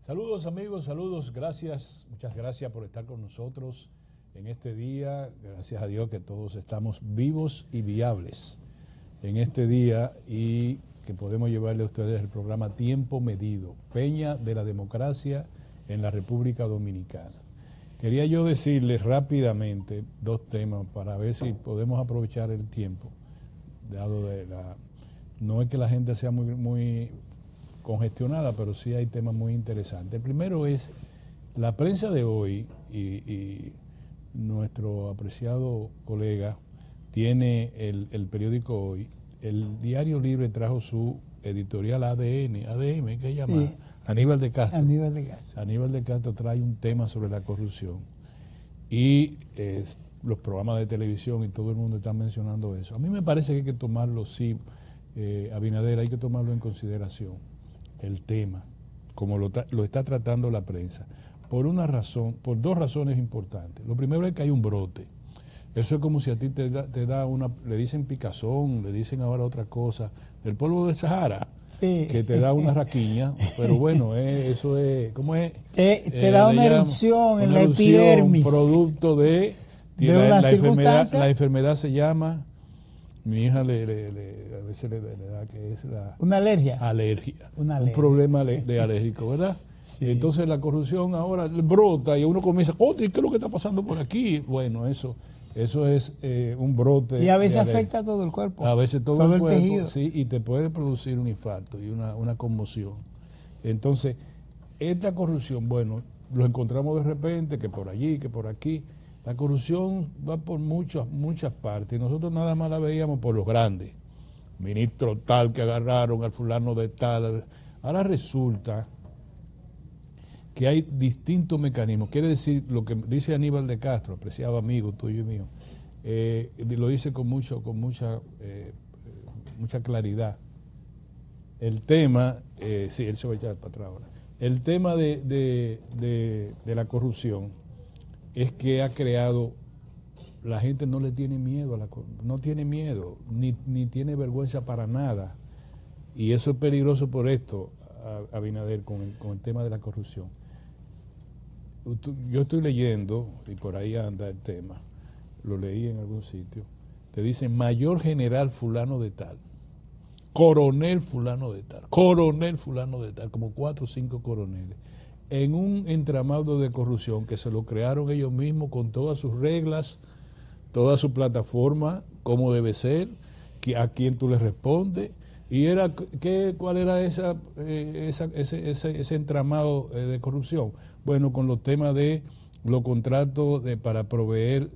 Saludos amigos, saludos, gracias, muchas gracias por estar con nosotros en este día. Gracias a Dios que todos estamos vivos y viables en este día y que podemos llevarle a ustedes el programa Tiempo Medido, Peña de la Democracia en la República Dominicana. Quería yo decirles rápidamente dos temas para ver si podemos aprovechar el tiempo, dado no es que la gente sea muy congestionada, pero sí hay temas muy interesantes. El primero es la prensa de hoy y nuestro apreciado colega tiene el periódico Hoy. El Diario Libre trajo su editorial ADM, ¿qué se llama? Sí. Aníbal de Castro. Aníbal de Castro trae un tema sobre la corrupción y los programas de televisión y todo el mundo está mencionando eso. A mí me parece que hay que tomarlo, sí, Abinader, hay que tomarlo en consideración, el tema, como lo está tratando la prensa, por dos razones importantes. Lo primero es que hay un brote. Eso es como si a ti te da le dicen picazón, le dicen ahora otra cosa, del polvo del Sahara, sí, que te da una raquiña, pero bueno, eso es, ¿cómo es? Te da una erupción en la epidermis. Producto de una circunstancia. La enfermedad se llama, mi hija a veces le da que es una alergia. Un problema de alérgico, ¿verdad? Sí. Entonces la corrupción ahora brota y uno comienza, ¿qué es lo que está pasando por aquí? Bueno, eso es un brote. Y a veces afecta a todo el cuerpo. A veces todo el cuerpo, tejido. Sí, y te puede producir un infarto y una conmoción. Entonces, esta corrupción, bueno, lo encontramos de repente, que por allí, que por aquí. La corrupción va por muchas partes. Nosotros nada más la veíamos por los grandes. Ministro tal que agarraron al fulano de tal. Ahora resulta que hay distintos mecanismos. Quiere decir, lo que dice Aníbal de Castro, apreciado amigo tuyo y mío, lo dice con mucha claridad. El tema, sí, él se va a echar para atrás ahora. El tema de la corrupción es que ha creado, la gente no le tiene miedo no tiene miedo, ni tiene vergüenza para nada. Y eso es peligroso por esto, Abinader, con el tema de la corrupción. Yo estoy leyendo, y por ahí anda el tema, lo leí en algún sitio, te dicen mayor general fulano de tal, coronel fulano de tal, como 4 o 5 coroneles, en un entramado de corrupción que se lo crearon ellos mismos con todas sus reglas, toda su plataforma, cómo debe ser, a quién tú le respondes, y ¿cuál era ese entramado de corrupción? Bueno, con los temas de los contratos para proveer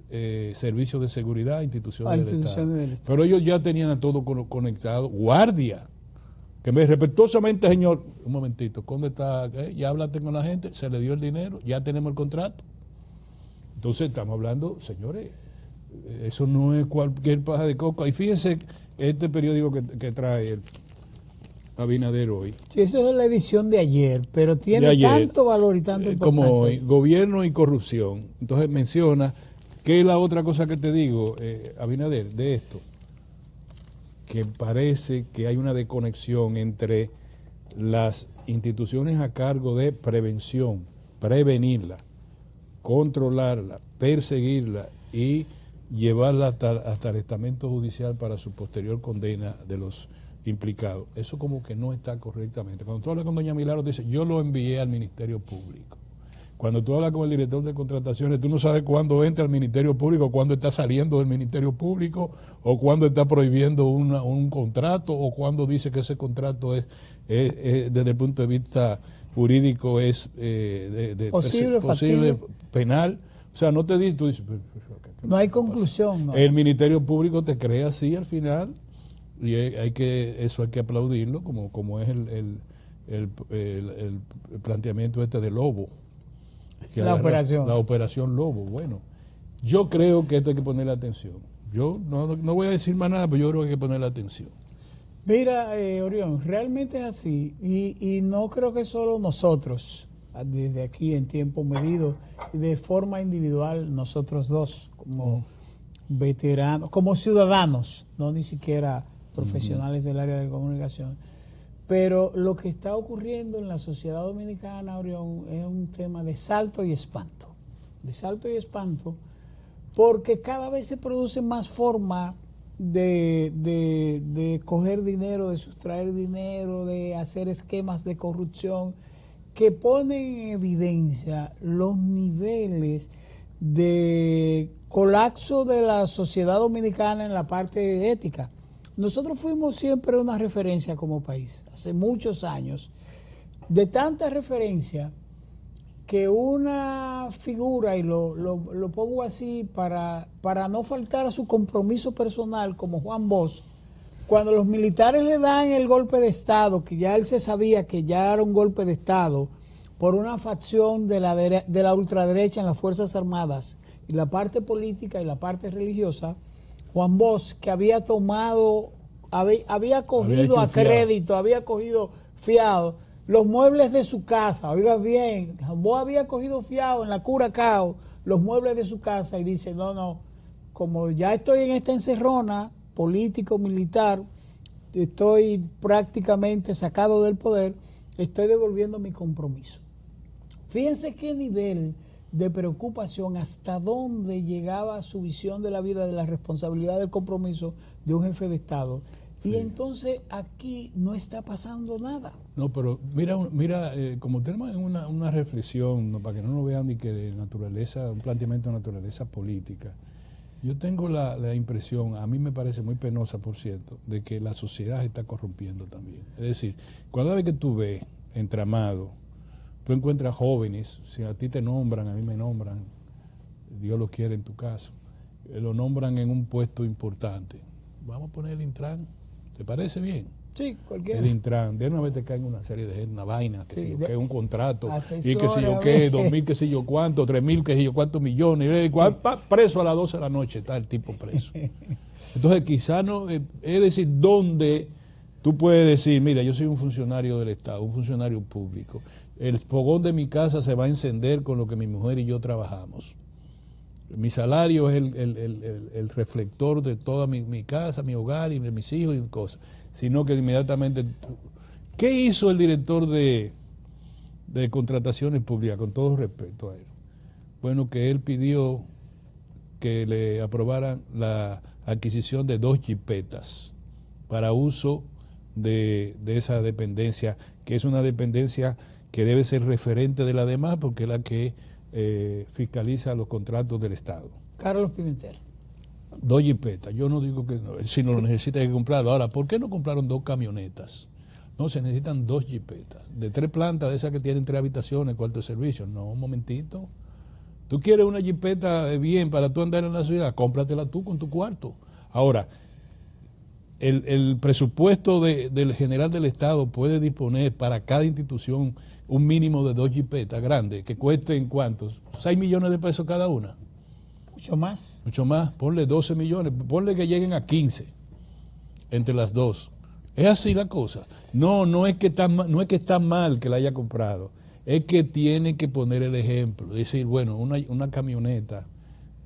servicios de seguridad a instituciones del Estado. Pero ellos ya tenían a todo conectado. Guardia, que respetuosamente, señor, un momentito, ¿dónde está? Ya hablaste con la gente, se le dio el dinero, ya tenemos el contrato. Entonces estamos hablando, señores, eso no es cualquier paja de coco. Y fíjense este periódico que trae el Abinader hoy. Sí, eso es la edición de ayer, pero tiene tanto valor y tanto importancia. Como hoy, gobierno y corrupción. Entonces menciona, ¿qué es la otra cosa que te digo, Abinader, de esto? Que parece que hay una desconexión entre las instituciones a cargo de prevención, prevenirla, controlarla, perseguirla y llevarla hasta el estamento judicial para su posterior condena de los implicados. Eso como que no está correctamente. Cuando tú hablas con doña Milagro, dice, yo lo envié al Ministerio Público. Cuando tú hablas con el director de contrataciones, tú no sabes cuándo entra al Ministerio Público, cuándo está saliendo del Ministerio Público, o cuándo está prohibiendo un contrato, o cuándo dice que ese contrato es desde el punto de vista jurídico es posible penal. O sea, no te dices, tú dices, no hay conclusión. No. El Ministerio Público te crea así al final, y eso hay que aplaudirlo, como es el planteamiento de Lobo. La operación Lobo. Bueno, yo creo que esto hay que ponerle atención. Yo no voy a decir más nada, pero yo creo que hay que ponerle atención. Mira, Orión, realmente es así, y no creo que solo nosotros, desde aquí en Tiempo Medido, de forma individual, nosotros dos, como veteranos, como ciudadanos, no ni siquiera profesionales del área de comunicación, Pero lo que está ocurriendo en la sociedad dominicana, Orión, es un tema de salto y espanto. De salto y espanto, porque cada vez se produce más forma de coger dinero, de sustraer dinero, de hacer esquemas de corrupción que ponen en evidencia los niveles de colapso de la sociedad dominicana en la parte ética. Nosotros fuimos siempre una referencia como país, hace muchos años, de tanta referencia que una figura, y lo pongo así para no faltar a su compromiso personal, como Juan Bosch, cuando los militares le dan el golpe de Estado, que ya él se sabía que ya era un golpe de Estado, por una facción de la ultraderecha en las Fuerzas Armadas, y la parte política y la parte religiosa, Juan Bosch, que había tomado, había cogido a crédito, había cogido fiado los muebles de su casa, oiga bien, Juan Bosch había cogido fiado en la Curacao los muebles de su casa y dice, no, como ya estoy en esta encerrona político, militar, estoy prácticamente sacado del poder, estoy devolviendo mi compromiso. Fíjense qué nivel de preocupación, hasta dónde llegaba su visión de la vida, de la responsabilidad del compromiso de un jefe de Estado. Sí. Y entonces aquí no está pasando nada. No, pero mira, como tenemos una reflexión, ¿no?, para que no nos vean ni que de naturaleza, un planteamiento de naturaleza política, yo tengo la impresión, a mí me parece muy penosa, por cierto, de que la sociedad se está corrompiendo también. Es decir, cada vez que tú ves entramado, tú encuentras jóvenes, si a ti te nombran, a mí me nombran, Dios lo quiere en tu caso, lo nombran en un puesto importante. Vamos a poner el Intran, ¿te parece bien? Sí, cualquiera. El Intran, de una vez te caen una serie de gente, una vaina, que, sí, que es un contrato, asesora, y que si yo qué, 2.000 que si yo cuánto, 3.000 que si yo cuántos millones, preso a las 12 de la noche, está el tipo preso. Entonces quizá no, es decir, ¿dónde tú puedes decir, mira, yo soy un funcionario del Estado, un funcionario público, el fogón de mi casa se va a encender con lo que mi mujer y yo trabajamos? Mi salario es el reflector de toda mi casa, mi hogar y de mis hijos y cosas. Sino que inmediatamente... ¿Qué hizo el director de contrataciones públicas, con todo respeto a él? Bueno, que él pidió que le aprobaran la adquisición de 2 jipetas para uso de esa dependencia, que es una dependencia que debe ser referente de la demás, porque es la que fiscaliza los contratos del Estado. Carlos Pimentel. 2 jipetas, yo no digo que no, si no lo necesita hay que comprarlo. Ahora, ¿por qué no compraron 2 camionetas? No, se necesitan 2 jipetas, de 3 plantas, de esas que tienen 3 habitaciones, cuarto de servicio. No, un momentito. Tú quieres una jipeta bien para tú andar en la ciudad, cómpratela tú con tu cuarto. Ahora, el presupuesto del general del Estado puede disponer para cada institución un mínimo de 2 jipetas grandes, que cuesten ¿cuántos? 6 millones de pesos cada una. Mucho más. Mucho más, ponle 12 millones, ponle que lleguen a 15 entre las dos. Es así la cosa. No es que está mal que la haya comprado, es que tiene que poner el ejemplo, decir, bueno, una camioneta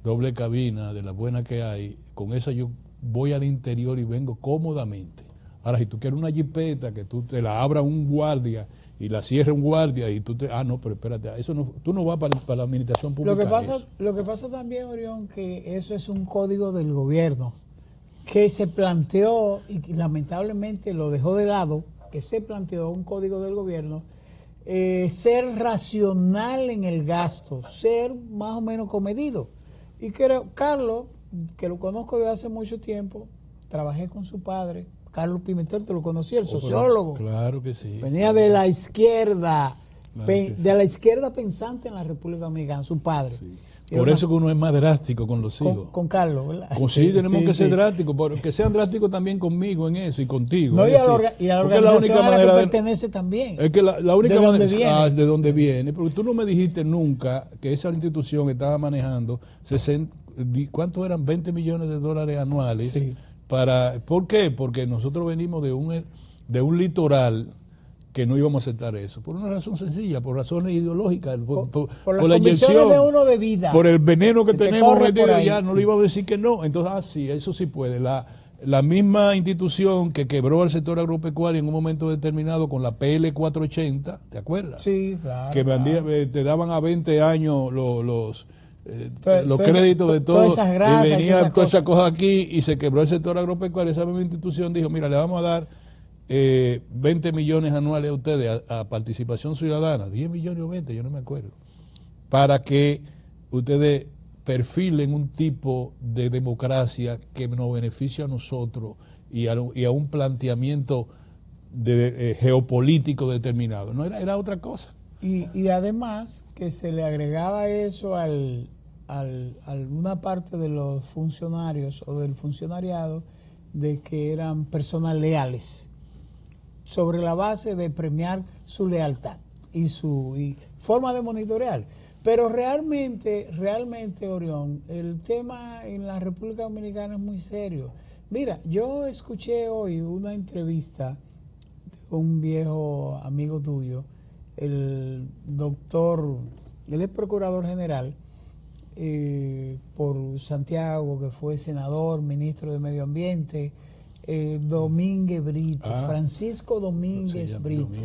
doble cabina de las buenas que hay, con esa yo voy al interior y vengo cómodamente. Ahora, si tú quieres una jipeta que tú te la abra un guardia y la cierre un guardia y tú no, pero espérate, eso no, tú no vas para la administración pública. Lo que pasa también, Orión, que eso es un código del gobierno que se planteó y lamentablemente lo dejó de lado, que se planteó un código del gobierno, ser racional en el gasto, ser más o menos comedido. Y creo, Carlos, que lo conozco desde hace mucho tiempo, trabajé con su padre, Carlos Pimentel, te lo conocí, el sociólogo. Claro que sí. Venía de la izquierda, de la izquierda pensante en la República Dominicana, su padre. Sí. Por eso que uno es más drástico con los hijos. Con Carlos, ¿verdad? Sí, tenemos que ser drásticos, que sean drásticos también conmigo en eso y contigo. No, y a la organización a la que pertenece también. Es que la única manera de dónde viene, porque tú no me dijiste nunca que esa institución estaba manejando ¿cuánto eran? 20 millones de dólares anuales. Sí. ¿Por qué? Porque nosotros venimos de un litoral que no íbamos a aceptar eso, por una razón sencilla, por razones ideológicas, por las convicciones de uno de vida, por el veneno que tenemos metido allá, no le íbamos a decir que no. Entonces, sí, eso sí puede. la misma institución que quebró al sector agropecuario en un momento determinado con la PL 480, ¿te acuerdas? Sí, claro. Que claro. te daban a 20 años los Todo créditos de todo, todas esas grasas y venía toda esa cosas. cosa aquí y se quebró el sector agropecuario. Esa misma institución dijo, mira, le vamos a dar 20 millones anuales a ustedes a participación ciudadana, 10 millones o 20, yo no me acuerdo, para que ustedes perfilen un tipo de democracia que nos beneficie a nosotros y a un planteamiento geopolítico determinado. No era otra cosa. Y además que se le agregaba eso a una parte de los funcionarios o del funcionariado de que eran personas leales, sobre la base de premiar su lealtad y su forma de monitorear. Pero realmente, Orión, el tema en la República Dominicana es muy serio. Mira, yo escuché hoy una entrevista de un viejo amigo tuyo, el doctor, él es procurador general por Santiago, que fue senador, ministro de Medio Ambiente, Domínguez Brito, Francisco Domínguez Brito.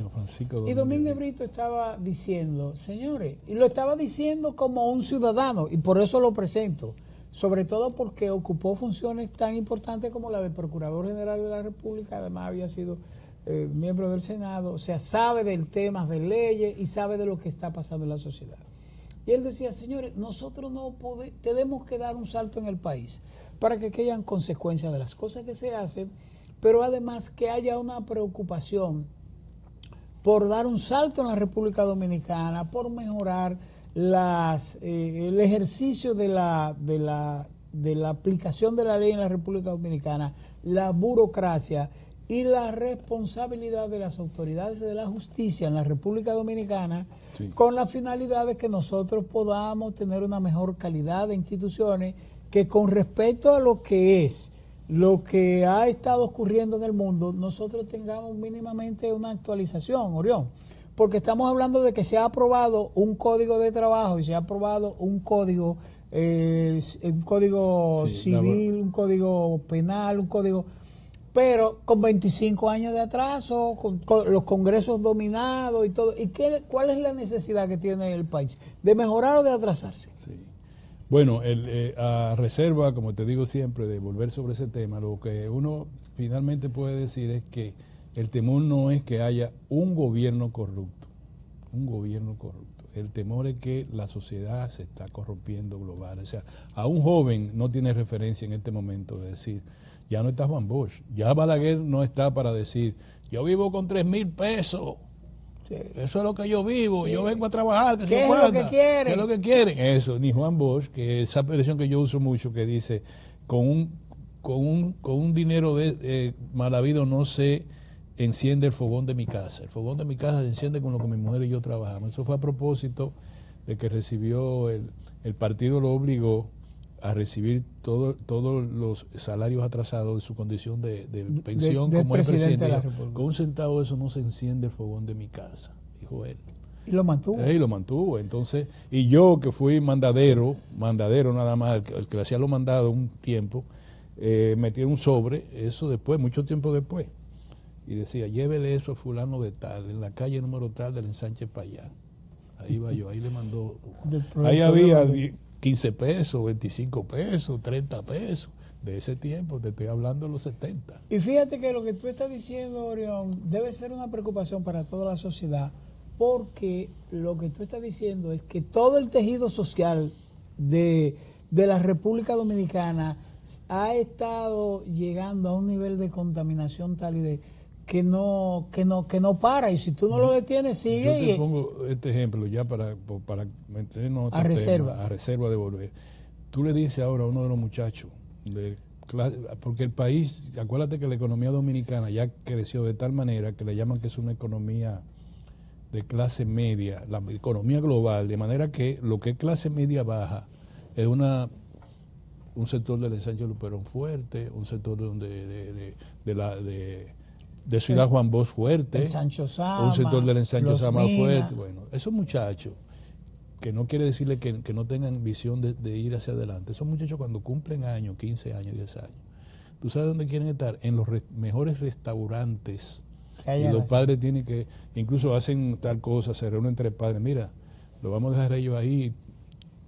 Y Domínguez Brito estaba diciendo, señores, y lo estaba diciendo como un ciudadano, y por eso lo presento, sobre todo porque ocupó funciones tan importantes como la de Procurador General de la República, además había sido miembro del Senado, o sea, sabe del tema de leyes y sabe de lo que está pasando en la sociedad. Y él decía, señores, nosotros no tenemos que dar un salto en el país para que hayan consecuencias de las cosas que se hacen, pero además que haya una preocupación por dar un salto en la República Dominicana, por mejorar el ejercicio de la aplicación de la ley en la República Dominicana, la burocracia y la responsabilidad de las autoridades de la justicia en la República Dominicana, sí, con la finalidad de que nosotros podamos tener una mejor calidad de instituciones que, con respecto a lo que ha estado ocurriendo en el mundo, nosotros tengamos mínimamente una actualización, Orión, porque estamos hablando de que se ha aprobado un código de trabajo y se ha aprobado un código civil, un código penal, un código, pero con 25 años de atraso, con los congresos dominados y todo. ¿Y cuál es la necesidad que tiene el país? ¿De mejorar o de atrasarse? Sí. Bueno, a reserva, como te digo siempre, de volver sobre ese tema, lo que uno finalmente puede decir es que el temor no es que haya un gobierno corrupto, el temor es que la sociedad se está corrompiendo global. O sea, a un joven no tiene referencia en este momento de decir, ya no está Juan Bosch, ya Balaguer no está para decir, yo vivo con 3,000 pesos. Sí. Eso es lo que yo vivo, sí, yo vengo a trabajar. ¿Qué es lo que quieren? ¿Qué es lo que quieren? Eso, ni Juan Bosch, que esa expresión que yo uso mucho, que dice, con un dinero mal habido no se enciende el fogón de mi casa. El fogón de mi casa se enciende con lo que mi mujer y yo trabajamos. Eso fue a propósito de que recibió, el partido lo obligó a recibir todos los salarios atrasados de su condición de pensión como el presidente de la República. Con un centavo de eso no se enciende el fogón de mi casa, dijo él. Y lo mantuvo. Y lo mantuvo. Entonces, y yo que fui mandadero nada más, el que le hacía los mandados un tiempo, metí un sobre, eso después, mucho tiempo después, y decía, llévele eso a fulano de tal, en la calle número tal del ensanche para allá. Ahí va yo, ahí le mandó. Ahí había 15 pesos, 25 pesos, 30 pesos. De ese tiempo, te estoy hablando de los 70. Y fíjate que lo que tú estás diciendo, Orión, debe ser una preocupación para toda la sociedad, porque lo que tú estás diciendo es que todo el tejido social de la República Dominicana ha estado llegando a un nivel de contaminación tal y que no para, y si tú no lo detienes sigue. Yo te pongo este ejemplo ya para meternos a reserva de volver. Tú le dices ahora a uno de los muchachos porque el país, acuérdate que la economía dominicana ya creció de tal manera que le llaman que es una economía de clase media, la economía global, de manera que lo que es clase media baja es un sector del ensanche Luperón fuerte, un sector de Ciudad Juan Bosch fuerte, Sancho Sama, un sector del ensanche Sama fuerte. Bueno, esos muchachos, que no quiere decirle que no tengan visión de ir hacia adelante, esos muchachos cuando cumplen años, 15 años, 10 años, ¿Tú sabes dónde quieren estar? En los mejores restaurantes. Que Y los razón. padres tienen que, incluso hacen tal cosa, se reúnen entre padres. Mira, lo vamos a dejar a ellos ahí,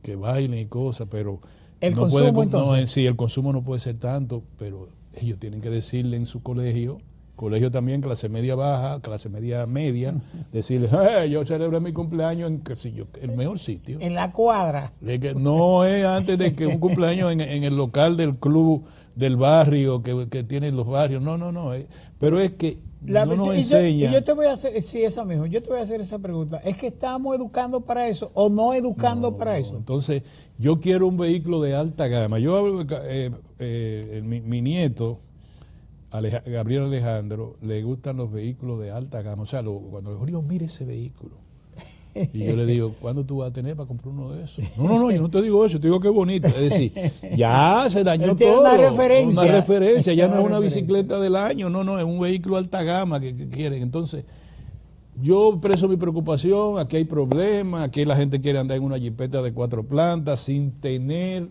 que bailen y cosas, pero El no consumo, puede, entonces. no, en sí, el consumo no puede ser tanto, pero ellos tienen que decirle en su colegio también, clase media baja, clase media media, decirle, yo celebré mi cumpleaños en, qué sé yo, el mejor sitio. En la cuadra. Es que no es antes de que un cumpleaños en el local del club del barrio que tienen los barrios, no, pero es que no nos enseña. Y yo te voy a hacer, sí, esa mismo, yo te voy a hacer esa pregunta. ¿Es que estamos educando para eso o no educando para eso? Entonces, yo quiero un vehículo de alta gama. Yo, mi nieto, Gabriel Alejandro, le gustan los vehículos de alta gama. O sea, cuando le digo, mire ese vehículo. Y yo le digo, ¿cuándo tú vas a tener para comprar uno de esos? No, yo no te digo eso, te digo que es bonito. Es decir, ya se dañó todo. Una referencia. Una referencia, ya no es una bicicleta del año, no, es un vehículo alta gama que quieren. Entonces, yo expreso mi preocupación, aquí hay problemas, aquí la gente quiere andar en una jipeta de 4 plantas sin tener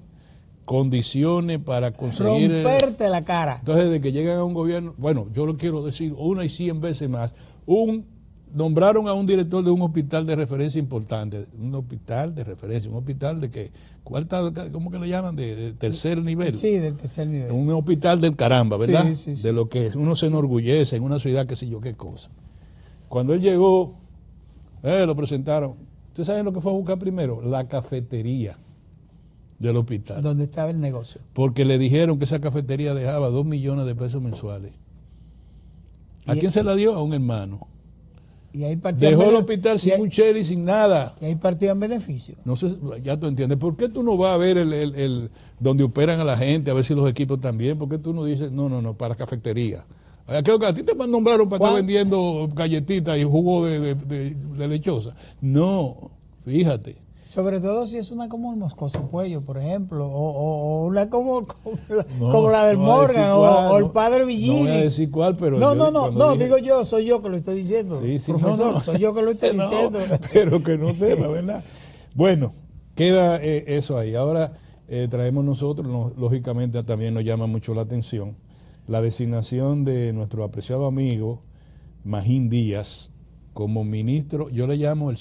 condiciones para conseguir... Romperte la cara. Entonces, desde que llegan a un gobierno, bueno, yo lo quiero decir una y 100 veces más, nombraron a un director de un hospital de referencia importante, un hospital de referencia, un hospital de que, ¿cómo que le llaman? De tercer nivel. Sí, de tercer nivel. Un hospital del caramba, ¿verdad? Sí. De lo que uno se enorgullece en una ciudad, qué sé yo, qué cosa. Cuando él llegó, lo presentaron. ¿Ustedes saben lo que fue a buscar primero? La cafetería del hospital. Donde estaba el negocio. Porque le dijeron que esa cafetería dejaba 2 millones de pesos mensuales. ¿A quién se la dio? A un hermano. Y ahí partían Dejó el hospital sin un cheli, sin nada. Y ahí partían beneficios. No sé, ya tú entiendes. ¿Por qué tú no vas a ver el donde operan a la gente, a ver si los equipos también? ¿Por qué tú no dices, no, para cafetería? Creo que a ti te nombraron para estar vendiendo galletitas y jugo de lechosa. No, fíjate. Sobre todo si es una como el Moscoso Puello, por ejemplo, o una como la del Morgan, o el Padre Villini. No voy a decir cuál, pero... digo yo, soy yo que lo estoy diciendo. Sí, profesor, soy yo que lo estoy diciendo. Pero que no sepa, ¿verdad? Bueno, queda eso ahí. Ahora traemos nosotros, lógicamente también nos llama mucho la atención, la designación de nuestro apreciado amigo Magín Díaz como ministro. Yo le llamo el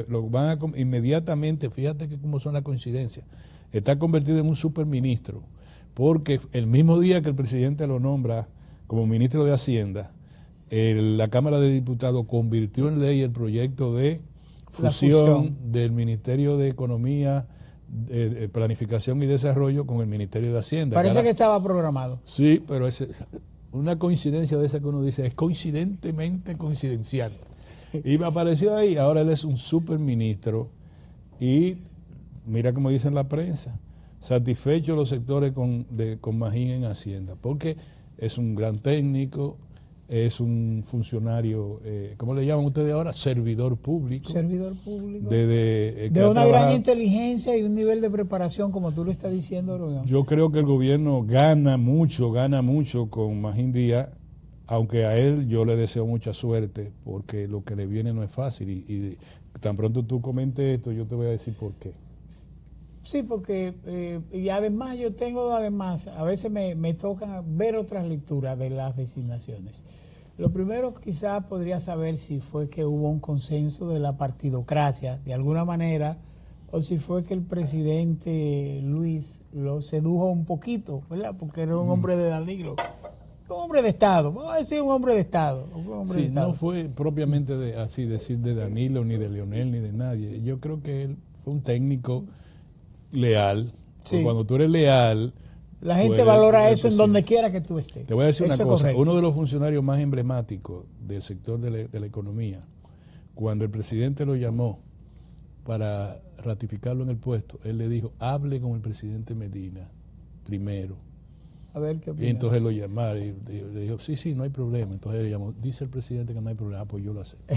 lo van a inmediatamente, fíjate que cómo son las coincidencias, está convertido en un superministro, porque el mismo día que el presidente lo nombra como ministro de Hacienda, la Cámara de Diputados convirtió en ley el proyecto de fusión del Ministerio de Economía, Planificación y Desarrollo con el Ministerio de Hacienda. Parece que estaba programado. Sí, pero una coincidencia de esa que uno dice, es coincidentemente coincidencial. Y me apareció ahí, ahora él es un superministro y mira como dice en la prensa, satisfechos los sectores con Magín en Hacienda, porque es un gran técnico, es un funcionario, ¿cómo le llaman ustedes ahora? Servidor público. Servidor público. De una gran inteligencia y un nivel de preparación, como tú lo estás diciendo, Rubén. Yo creo que el gobierno gana mucho con Magín Díaz, aunque a él yo le deseo mucha suerte, porque lo que le viene no es fácil. Y tan pronto tú comentes esto, yo te voy a decir por qué. Sí, porque y además a veces me toca ver otras lecturas de las designaciones. Lo primero quizás podría saber si fue que hubo un consenso de la partidocracia, de alguna manera, o si fue que el presidente Luis lo sedujo un poquito, ¿verdad? Porque era un hombre de Danilo. Un hombre de Estado, vamos a decir un hombre de Estado. No fue propiamente así decir de Danilo, ni de Leonel, ni de nadie. Yo creo que él fue un técnico leal. Sí. Cuando tú eres leal, la gente valora eso en donde quiera que tú estés. Te voy a decir una cosa, uno de los funcionarios más emblemáticos del sector de la economía, cuando el presidente lo llamó para ratificarlo en el puesto, él le dijo, hable con el presidente Medina primero. A ver qué opina. Y entonces lo llamaron y le dijo, sí, no hay problema. Entonces él llamó, dice el presidente que no hay problema, pues yo lo acepto.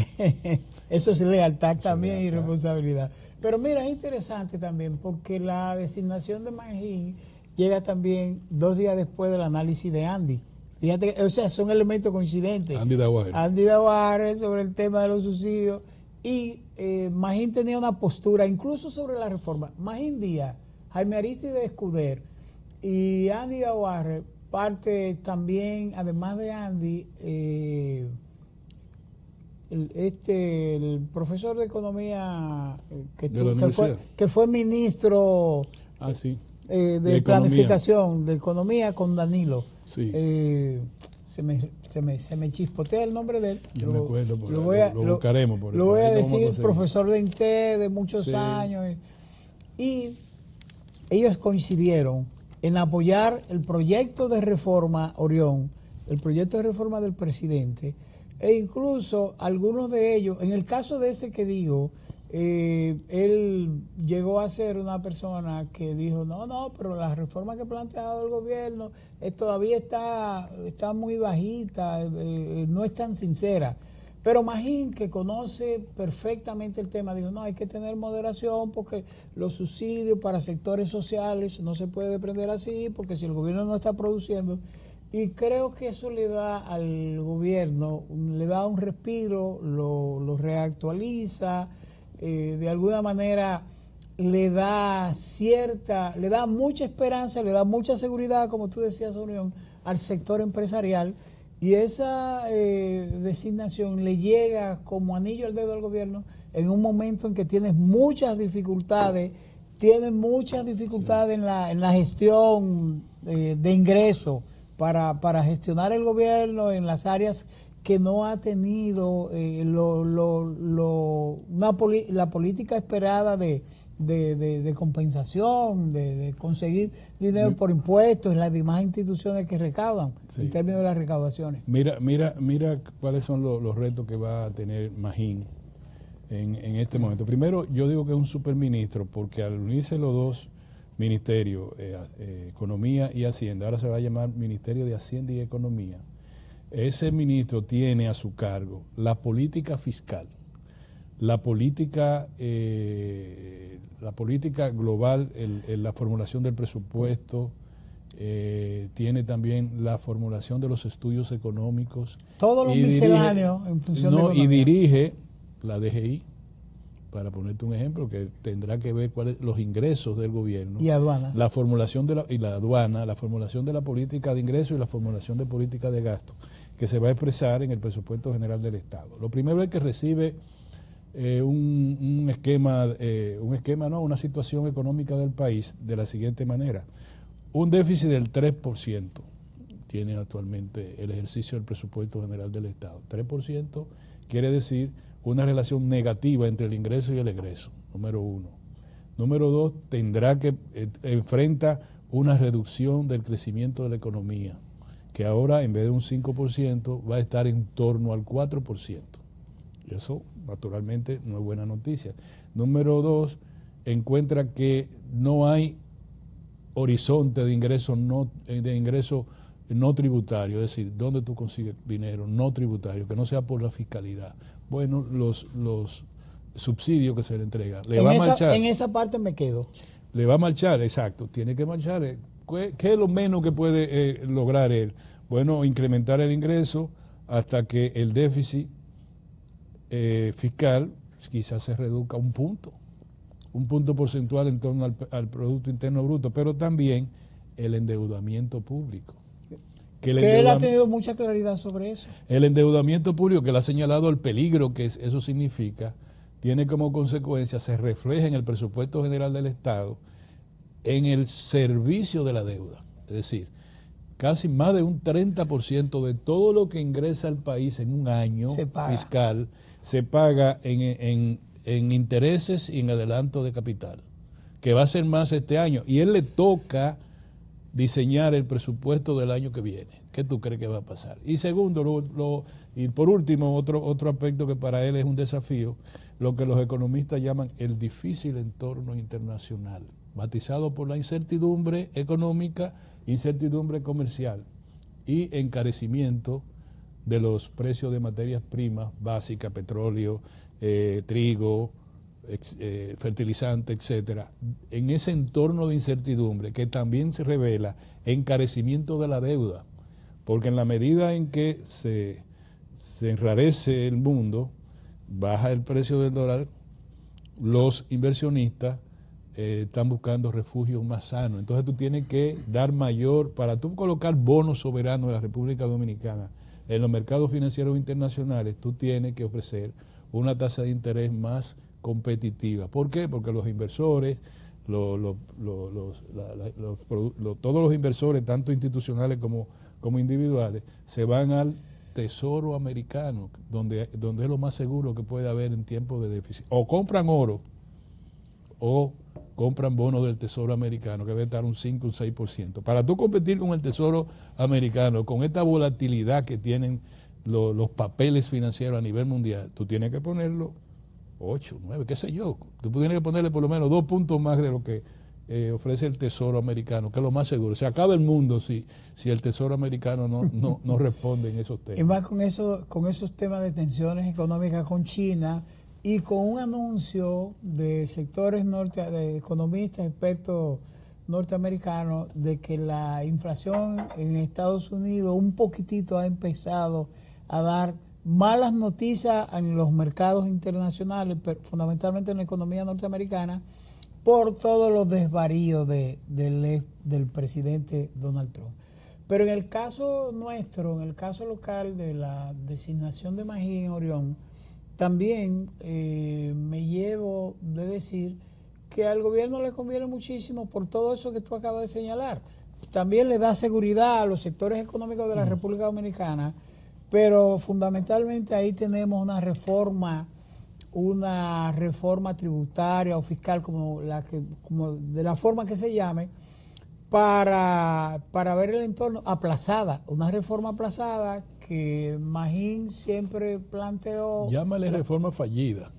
Eso es lealtad también y responsabilidad. Pero mira, es interesante también porque la designación de Magín llega también 2 días después del análisis de Andy. Fíjate, o sea, son elementos coincidentes. Andy Daguare sobre el tema de los subsidios. Y Magín tenía una postura, incluso sobre la reforma. Magín Díaz, Jaime Arístide Escuder, Y Andy Aguirre parte también, además de Andy, el profesor de economía que fue ministro sí. de planificación, de economía con Danilo. Sí. Se me chispotea el nombre de él. Yo me acuerdo, lo buscaremos. Lo voy a decir, profesor de INTE de muchos años. Y ellos coincidieron en apoyar el proyecto de reforma, Orión, el proyecto de reforma del presidente, e incluso algunos de ellos, en el caso de ese que digo, él llegó a ser una persona que dijo, no, pero la reforma que ha planteado el gobierno todavía está muy bajita, no es tan sincera. Pero Magín, que conoce perfectamente el tema, dijo, no, hay que tener moderación porque los subsidios para sectores sociales no se puede prender así, porque si el gobierno no está produciendo. Y creo que eso le da al gobierno, le da un respiro, lo reactualiza, de alguna manera le da mucha esperanza, le da mucha seguridad, como tú decías, Unión, al sector empresarial. Y esa designación le llega como anillo al dedo al gobierno en un momento en que tienes muchas dificultades, en la gestión de ingresos para gestionar el gobierno en las áreas que no ha tenido la política esperada de compensación, de conseguir dinero por impuestos en las demás instituciones que recaudan, en términos de las recaudaciones. Mira cuáles son los retos que va a tener Magín en este momento. Primero, yo digo que es un superministro, porque al unirse los dos ministerios, Economía y Hacienda, ahora se va a llamar Ministerio de Hacienda y Economía. Ese ministro tiene a su cargo la política fiscal, la política global, la formulación del presupuesto, tiene también la formulación de los estudios económicos. Todos los misceláneos en función de economía. Y dirige la DGI, para ponerte un ejemplo, que tendrá que ver cuáles los ingresos del gobierno. Y aduanas. La formulación de la aduana, la formulación de la política de ingresos y la formulación de política de gasto, que se va a expresar en el presupuesto general del Estado. Lo primero es que recibe una situación económica del país de la siguiente manera. Un déficit del 3% tiene actualmente el ejercicio del presupuesto general del Estado. 3% quiere decir una relación negativa entre el ingreso y el egreso, número uno. Número dos, enfrenta una reducción del crecimiento de la economía, que ahora en vez de un 5% va a estar en torno al 4%. Y eso naturalmente no es buena noticia. Número dos, encuentra que no hay horizonte de ingresos no tributario, es decir, ¿dónde tú consigues dinero no tributario, que no sea por la fiscalidad? Bueno, los subsidios que se le entregan. En esa parte me quedo. Le va a marchar, exacto, tiene que marchar. ¿Qué es lo menos que puede lograr él? Bueno, incrementar el ingreso hasta que el déficit fiscal quizás se reduzca un punto porcentual en torno al Producto Interno Bruto, pero también el endeudamiento público. Que él ha tenido mucha claridad sobre eso. El endeudamiento público, que él ha señalado el peligro que eso significa, tiene como consecuencia, se refleja en el presupuesto general del Estado, en el servicio de la deuda. Es decir, casi más de un 30% de todo lo que ingresa al país en un año fiscal se paga en intereses y en adelanto de capital, que va a ser más este año. Y él le toca diseñar el presupuesto del año que viene. ¿Qué tú crees que va a pasar? Y segundo, y por último, otro aspecto que para él es un desafío, lo que los economistas llaman el difícil entorno internacional, matizado por la incertidumbre económica, incertidumbre comercial y encarecimiento de los precios de materias primas básicas, petróleo, trigo, fertilizante, etcétera. En ese entorno de incertidumbre que también se revela encarecimiento de la deuda, porque en la medida en que se enrarece el mundo, baja el precio del dólar, los inversionistas están buscando refugios más sanos. Entonces tú tienes que dar para tú colocar bonos soberanos de la República Dominicana en los mercados financieros internacionales, tú tienes que ofrecer una tasa de interés más competitiva. ¿Por qué? Porque los inversores, todos los inversores, tanto institucionales como individuales, se van al tesoro americano, donde es lo más seguro que puede haber en tiempos de déficit. O compran oro, o compran bonos del tesoro americano, que debe estar un 5, un 6%. Para tú competir con el tesoro americano, con esta volatilidad que tienen los papeles financieros a nivel mundial, tú tienes que ponerlo 8, 9, qué sé yo. Tú tienes que ponerle por lo menos 2 puntos más de lo que ofrece el tesoro americano, que es lo más seguro. Se acaba el mundo si el tesoro americano no responde en esos temas. Y más con esos temas de tensiones económicas con China y con un anuncio de sectores de economistas, expertos norteamericanos, de que la inflación en Estados Unidos un poquitito ha empezado a dar malas noticias en los mercados internacionales, pero fundamentalmente en la economía norteamericana, por todos los desvaríos del presidente Donald Trump. Pero en el caso nuestro, en el caso local de la designación de Magín en Orión, también me llevo de decir que al gobierno le conviene muchísimo por todo eso que tú acabas de señalar. También le da seguridad a los sectores económicos de la República Dominicana, pero fundamentalmente ahí tenemos una reforma tributaria o fiscal, como de la forma que se llame, para ver el entorno, aplazada, una reforma aplazada que Magín siempre planteó. Llámale reforma fallida,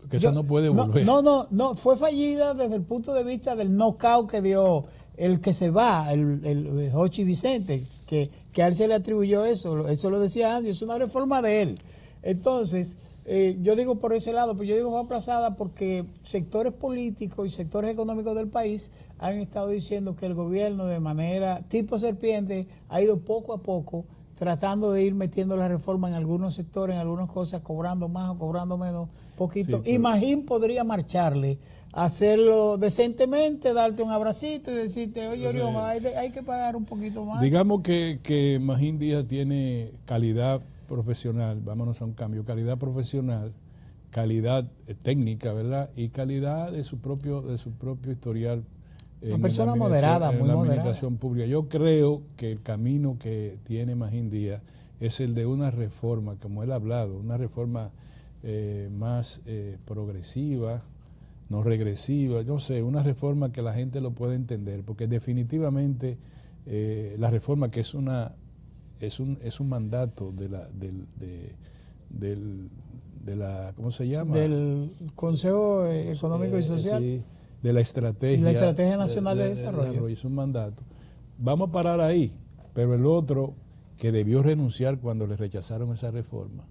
porque eso no puede volver. No, fue fallida desde el punto de vista del knockout que dio el que se va, el Jochi Vicente, que a él se le atribuyó eso lo decía Andy, es una reforma de él. Entonces, yo digo por ese lado, pero yo digo fue aplazada porque sectores políticos y sectores económicos del país han estado diciendo que el gobierno de manera tipo serpiente ha ido poco a poco tratando de ir metiendo la reforma en algunos sectores, en algunas cosas, cobrando más o cobrando menos, poquito. Sí, Magín podría marcharle, hacerlo decentemente, darte un abracito y decirte, oye, Orión, hay que pagar un poquito más. Digamos que Magín Díaz tiene calidad profesional, vámonos a un cambio, calidad profesional, calidad técnica, ¿verdad? Y calidad de su propio historial. Una persona moderada, muy moderada. Administración pública. Yo creo que el camino que tiene Magín Díaz es el de una reforma, como él ha hablado, una reforma más progresiva, no regresiva, yo sé, una reforma que la gente lo pueda entender, porque definitivamente la reforma que es un mandato de la ¿cómo se llama? Del Consejo Económico y Social. Sí, de la Estrategia. Y la Estrategia Nacional de Desarrollo. Es un mandato. Vamos a parar ahí, pero el otro que debió renunciar cuando le rechazaron esa reforma,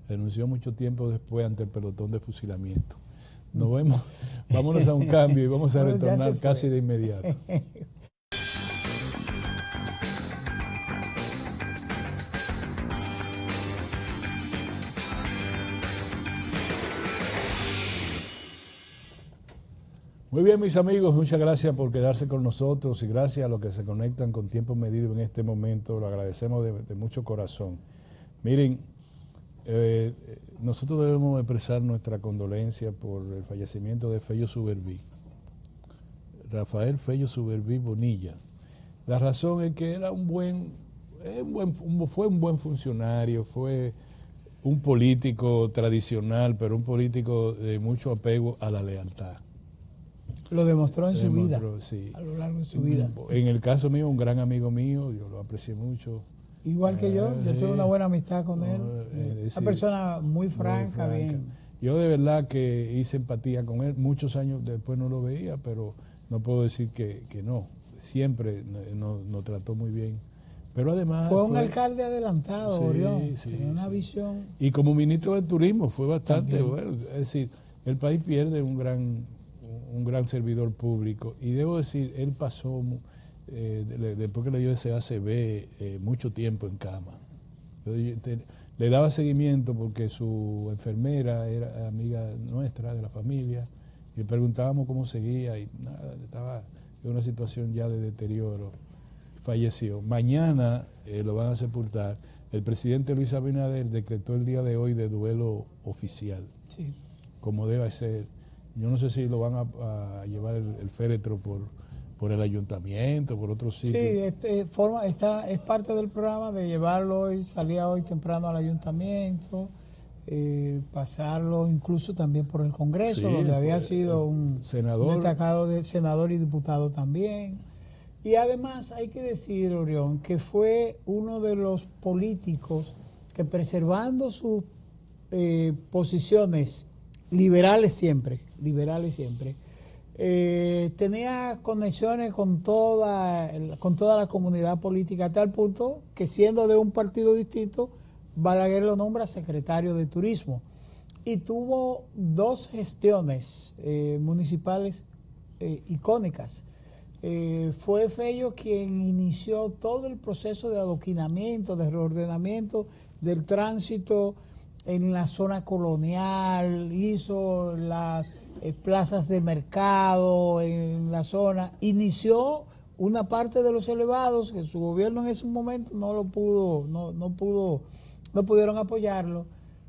renunció mucho tiempo después ante el pelotón de fusilamiento. Nos vemos, vámonos a un cambio y vamos a retornar casi de inmediato. Muy bien, mis amigos, muchas gracias por quedarse con nosotros y gracias a los que se conectan con tiempo medido en este momento, lo agradecemos de mucho corazón. Miren, nosotros debemos expresar nuestra condolencia por el fallecimiento de Fello Suberví, Rafael Fello Suberví Bonilla. La razón es que era fue un buen funcionario, fue un político tradicional, pero un político de mucho apego a la lealtad. Lo demostró en su vida, sí, a lo largo de su vida. En el caso mío, un gran amigo mío, yo lo aprecié mucho. Igual que yo tuve una buena amistad con él. Una persona muy franca, bien. Yo de verdad que hice empatía con él, muchos años después no lo veía, pero no puedo decir que no. Siempre nos trató muy bien. Pero además fue un alcalde adelantado, Orión, tenía una visión. Y como ministro del turismo fue bastante bueno. Es decir, el país pierde un gran servidor público. Y debo decir, él pasó, después que le dio ese ACV, mucho tiempo en cama. Le daba seguimiento porque su enfermera era amiga nuestra, de la familia, y le preguntábamos cómo seguía y nada, estaba en una situación ya de deterioro. Falleció. Mañana lo van a sepultar. El presidente Luis Abinader decretó el día de hoy de duelo oficial, Sí. como debe ser. Yo no sé si lo van a llevar el féretro por el ayuntamiento, por otros sitios. Sí, es parte del programa de llevarlo hoy, salía hoy temprano al ayuntamiento, pasarlo incluso también por el Congreso, Sí, donde había sido un destacado senador y diputado también. Y además hay que decir, Orión, que fue uno de los políticos que, preservando sus posiciones liberales siempre, tenía conexiones con toda la comunidad política, a tal punto que, siendo de un partido distinto, Balaguer lo nombra secretario de Turismo, y tuvo dos gestiones municipales icónicas. Fue Fello quien inició todo el proceso de adoquinamiento, de reordenamiento del tránsito en la zona colonial, hizo las plazas de mercado en la zona, inició una parte de los elevados que su gobierno en ese momento no pudieron apoyarlo,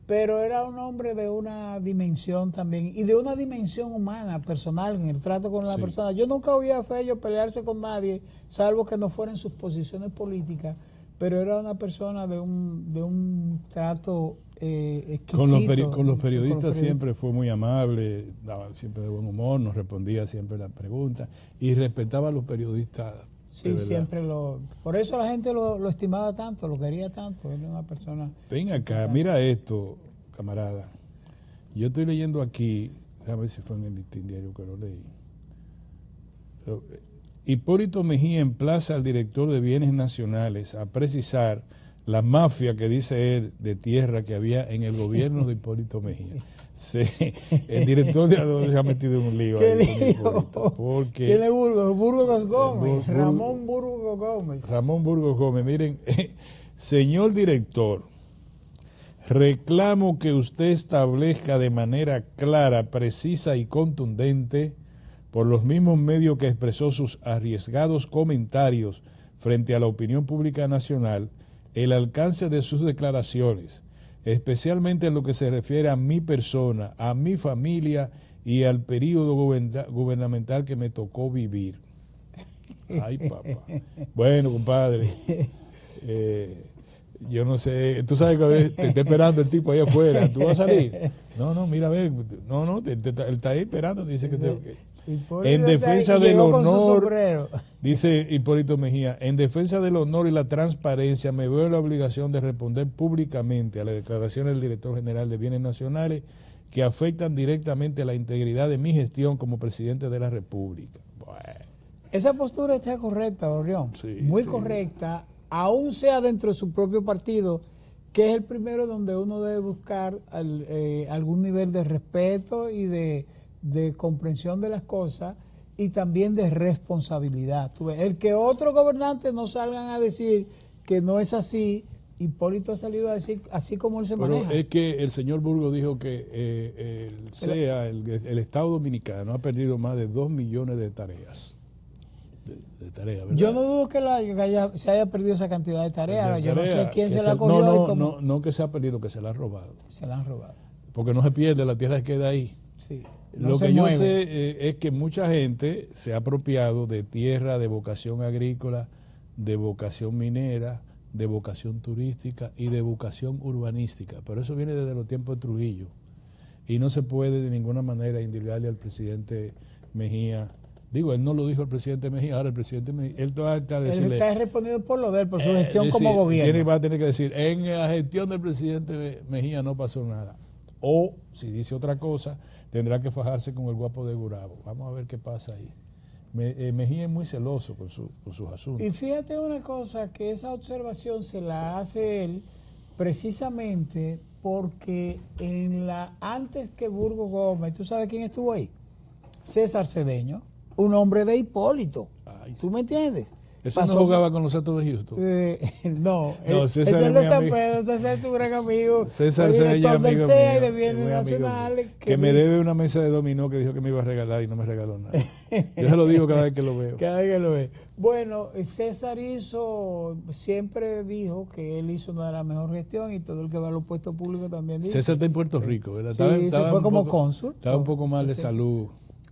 pero era un hombre de una dimensión también, y de una dimensión humana, personal, en el trato con la persona. Yo nunca oí a Fello pelearse con nadie, salvo que no fueran sus posiciones políticas, pero era una persona de un trato exquisito. Con los periodistas siempre fue muy amable, daba siempre de buen humor, nos respondía siempre las preguntas y respetaba a los periodistas. Sí, siempre por eso la gente lo estimaba tanto, lo quería tanto. Él era una persona. Ven acá, mira esto, camarada. Yo estoy leyendo aquí, déjame ver si fue en el Listín Diario que lo leí. Hipólito Mejía emplaza al director de Bienes Nacionales a precisar la mafia que dice él de tierra que había en el gobierno de Hipólito Mejía. Sí, el director de Adobe se ha metido en un lío. ¿Qué ahí lío? Porque ¿Quién es Burgos? Burgos Gómez. Ramón Burgos Gómez. Ramón Burgos Gómez. Miren, señor director, reclamo que usted establezca de manera clara, precisa y contundente, por los mismos medios que expresó sus arriesgados comentarios frente a la opinión pública nacional, el alcance de sus declaraciones, especialmente en lo que se refiere a mi persona, a mi familia y al periodo gubernamental que me tocó vivir. Ay, papá. Bueno, compadre, yo no sé, tú sabes que te está esperando el tipo ahí afuera, ¿tú vas a salir? No, mira, a ver, él está ahí esperando, dice que tengo que... En defensa del honor, dice Hipólito Mejía, en defensa del honor y la transparencia me veo en la obligación de responder públicamente a las declaraciones del director general de Bienes Nacionales que afectan directamente la integridad de mi gestión como presidente de la República. Bueno. Esa postura está correcta, Orión, muy correcta, aún sea dentro de su propio partido, que es el primero donde uno debe buscar algún nivel de respeto y de comprensión de las cosas, y también de responsabilidad. El que otros gobernantes no salgan a decir que no es así, Hipólito ha salido a decir así como él se maneja. Es que el señor Burgos dijo que el Estado Dominicano ha perdido más de 2 millones de tareas. De tareas, ¿verdad? Yo no dudo que se haya perdido esa cantidad de tareas. Yo no sé quién se la cogió. No que se ha perdido, que se la han robado. Se la han robado. Porque no se pierde, la tierra se queda ahí. Sí. Lo que yo sé es que mucha gente se ha apropiado de tierra de vocación agrícola, de vocación minera, de vocación turística y de vocación urbanística. Pero eso viene desde los tiempos de Trujillo. Y no se puede de ninguna manera indicarle al presidente Mejía. Digo, él no lo dijo el presidente Mejía, ahora el presidente Mejía, él está respondiendo por lo de él, por su gestión como gobierno. ¿Quién va a tener que decir? En la gestión del presidente Mejía no pasó nada. O, si dice otra cosa, tendrá que fajarse con el guapo de Gurabo. Vamos a ver qué pasa ahí. Mejía es muy celoso con sus asuntos. Y fíjate una cosa, que esa observación se la hace él precisamente porque antes que Burgos Gómez, ¿tú sabes quién estuvo ahí? César Cedeño, un hombre de Hipólito. ¿Tú me entiendes? ¿Ese no jugaba con los Astros de Houston? No, César es el es de mi San amigo. Pedro. César es tu gran amigo. César fue Cedeño, director del amigo CEA y mío, de es Bienes muy amigo mío, Nacionales. que me debe una mesa de dominó que dijo que me iba a regalar y no me regaló nada. Yo se lo digo cada vez que lo veo. Cada vez que lo ve. Bueno, César siempre dijo que él hizo una de las mejores gestiones y todo el que va a los puestos públicos también dice. César está en Puerto Rico, ¿verdad? Sí, se fue como cónsul. Estaba un poco mal de salud.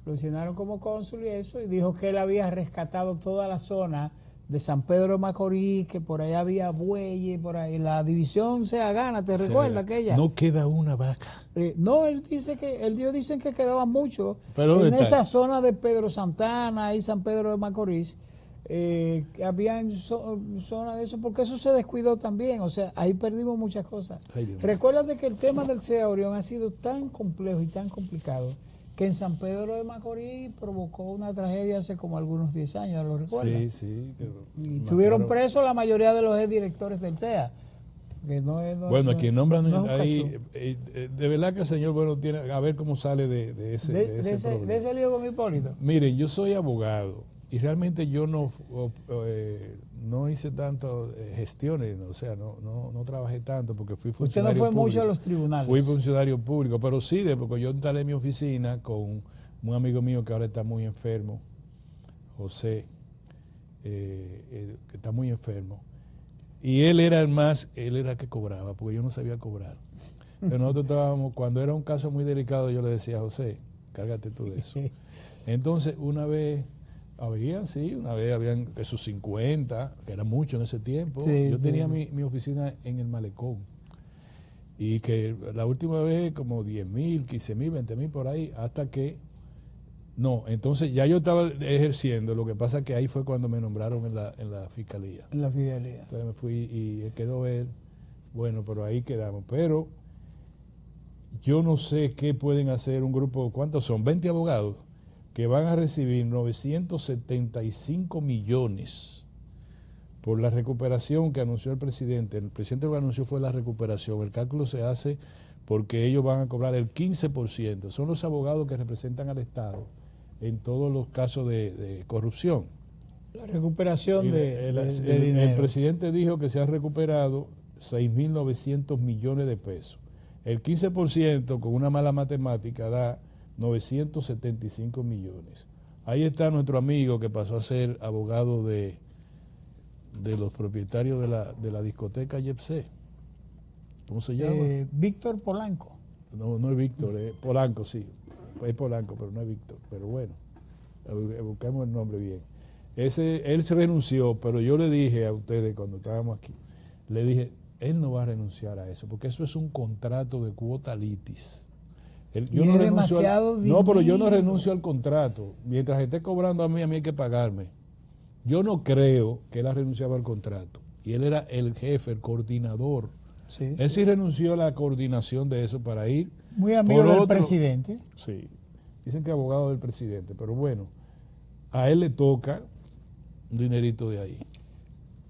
Lo asignaron como cónsul y eso, y dijo que él había rescatado toda la zona de San Pedro de Macorís, que por allá había bueyes, por ahí la división Seagana, ¿te recuerdas aquella? No queda una vaca. No, ellos dicen que quedaban muchos en esa zona de Pedro Santana y San Pedro de Macorís, que habían zonas de eso, porque eso se descuidó también, o sea, ahí perdimos muchas cosas. Recuérdate que el tema del CEA Orión ha sido tan complejo y tan complicado que en San Pedro de Macorís provocó una tragedia hace como algunos 10 años, ¿lo recuerdas? Sí. Y tuvieron presos la mayoría de los directores del CEA. Bueno, a quien nombran ahí, de verdad que el señor bueno tiene a ver cómo sale de ese lío con Hipólito. Miren, yo soy abogado y realmente yo no hice tantas gestiones, o sea, no trabajé tanto porque fui funcionario público. Usted no fue público. Mucho a los tribunales. Fui funcionario público, pero sí, porque yo instalé mi oficina con un amigo mío que ahora está muy enfermo, José, que está muy enfermo. Y él era el que cobraba, porque yo no sabía cobrar. Pero nosotros estábamos, cuando era un caso muy delicado, yo le decía a José, cárgate tú de eso. Entonces, una vez habían esos 50, que era mucho en ese tiempo. Yo tenía mi oficina en el Malecón. Y que la última vez como 10,000, 15,000, 20,000 por ahí, hasta que... No, entonces ya yo estaba ejerciendo, lo que pasa que ahí fue cuando me nombraron en la fiscalía. En la fiscalía. Entonces me fui y quedó él, bueno, pero ahí quedamos. Pero yo no sé qué pueden hacer un grupo, ¿cuántos son? 20 abogados que van a recibir 975 millones por la recuperación que anunció el presidente. El presidente lo que anunció fue la recuperación. El cálculo se hace porque ellos van a cobrar el 15%. Son los abogados que representan al Estado en todos los casos de corrupción. La recuperación de dinero. El presidente dijo que se han recuperado 6.900 millones de pesos. El 15% con una mala matemática da 975 millones. Ahí está nuestro amigo que pasó a ser abogado de los propietarios de la discoteca Yepsé. ¿Cómo se llama? Víctor Polanco. No es Víctor, es Polanco, sí. Es Polanco, pero no es Víctor. Pero bueno, buscamos el nombre bien. Él se renunció, pero yo le dije a ustedes cuando estábamos aquí, le dije, él no va a renunciar a eso, porque eso es un contrato de cuota litis. Pero yo no renuncio al contrato. Mientras esté cobrando a mí hay que pagarme. Yo no creo que él ha renunciado al contrato. Y él era el jefe, el coordinador. Él sí renunció a la coordinación de eso para ir. Muy amigo del presidente. Sí, dicen que abogado del presidente, pero bueno, a él le toca un dinerito de ahí.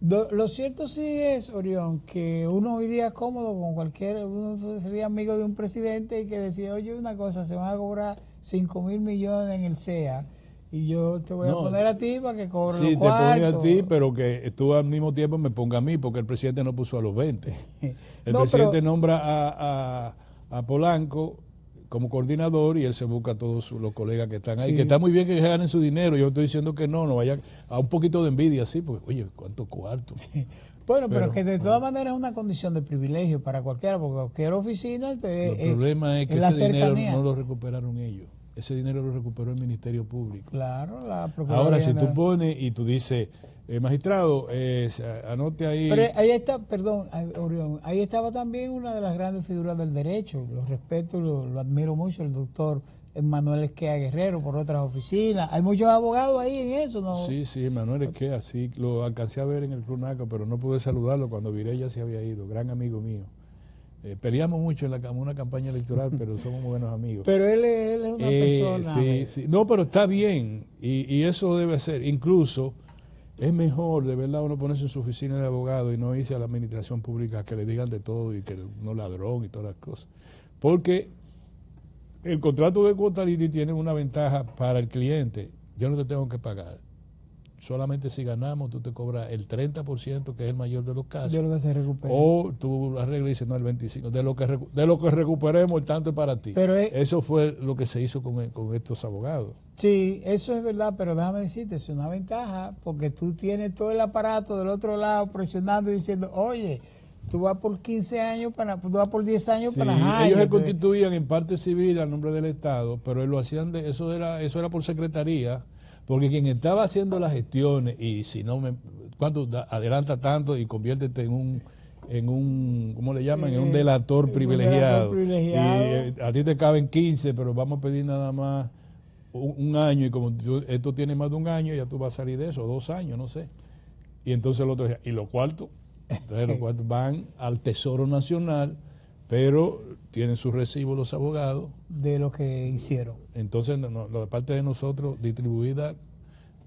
Lo cierto sí es, Orión, que uno iría cómodo con uno sería amigo de un presidente y que decía, oye, una cosa, se van a cobrar 5,000 millones en el CEA y yo te voy a poner a ti para que cobre los cuartos. Sí, te pone a ti, pero que tú al mismo tiempo me ponga a mí, porque el presidente no puso a los 20. El presidente nombra a Polanco como coordinador y él se busca a todos los colegas que están ahí, que está muy bien que ganen su dinero. Yo estoy diciendo que no vayan a un poquito de envidia, sí, porque, oye, ¿cuánto cuarto? Bueno, pero que de todas maneras es una condición de privilegio para cualquiera, porque cualquier oficina... El problema es que ese dinero no lo recuperaron ellos. Ese dinero lo recuperó el Ministerio Público. Claro, la Procuraduría. Ahora, si tú pones y tú dices, magistrado, anote ahí... Pero ahí está, perdón, Orión, ahí estaba también una de las grandes figuras del derecho. Lo respeto, lo admiro mucho, el doctor Manuel Esquea Guerrero, por otras oficinas. Hay muchos abogados ahí en eso, ¿no? Sí, Manuel Esquea, sí, lo alcancé a ver en el Clunaco, pero no pude saludarlo cuando viré, ya se había ido, gran amigo mío. Peleamos mucho en una campaña electoral, pero somos muy buenos amigos. Pero él es una persona... Sí. No, pero está bien, y eso debe ser. Incluso es mejor, de verdad, uno ponerse en su oficina de abogado y no irse a la administración pública que le digan de todo y que no ladrón y todas las cosas. Porque el contrato de cuota litis tiene una ventaja para el cliente. Yo no te tengo que pagar. solamente si ganamos tú te cobras el 30%, que es el mayor de los casos. De lo que se recupera. O tú arreglas y dices, no, el 25%. De lo que recuperemos, el tanto es para ti. Pero eso fue lo que se hizo con estos abogados. Sí, eso es verdad, pero déjame decirte, es una ventaja, porque tú tienes todo el aparato del otro lado presionando y diciendo, oye, tú vas por 15 años, tú vas por 10 años sí, para ellos se constituían en parte civil a nombre del Estado, pero lo hacían eso era por secretaría, porque quien estaba haciendo las gestiones, y si no cuando adelanta tanto y conviértete en un ¿cómo le llaman? En un delator privilegiado. Y a ti te caben 15, pero vamos a pedir nada más un año, y como esto tiene más de un año, ya tú vas a salir de eso, 2 años, no sé. Y entonces el otro, y los cuartos, entonces los cuartos van al Tesoro Nacional, pero tienen sus recibos los abogados de lo que hicieron. Entonces, de parte de nosotros, distribuida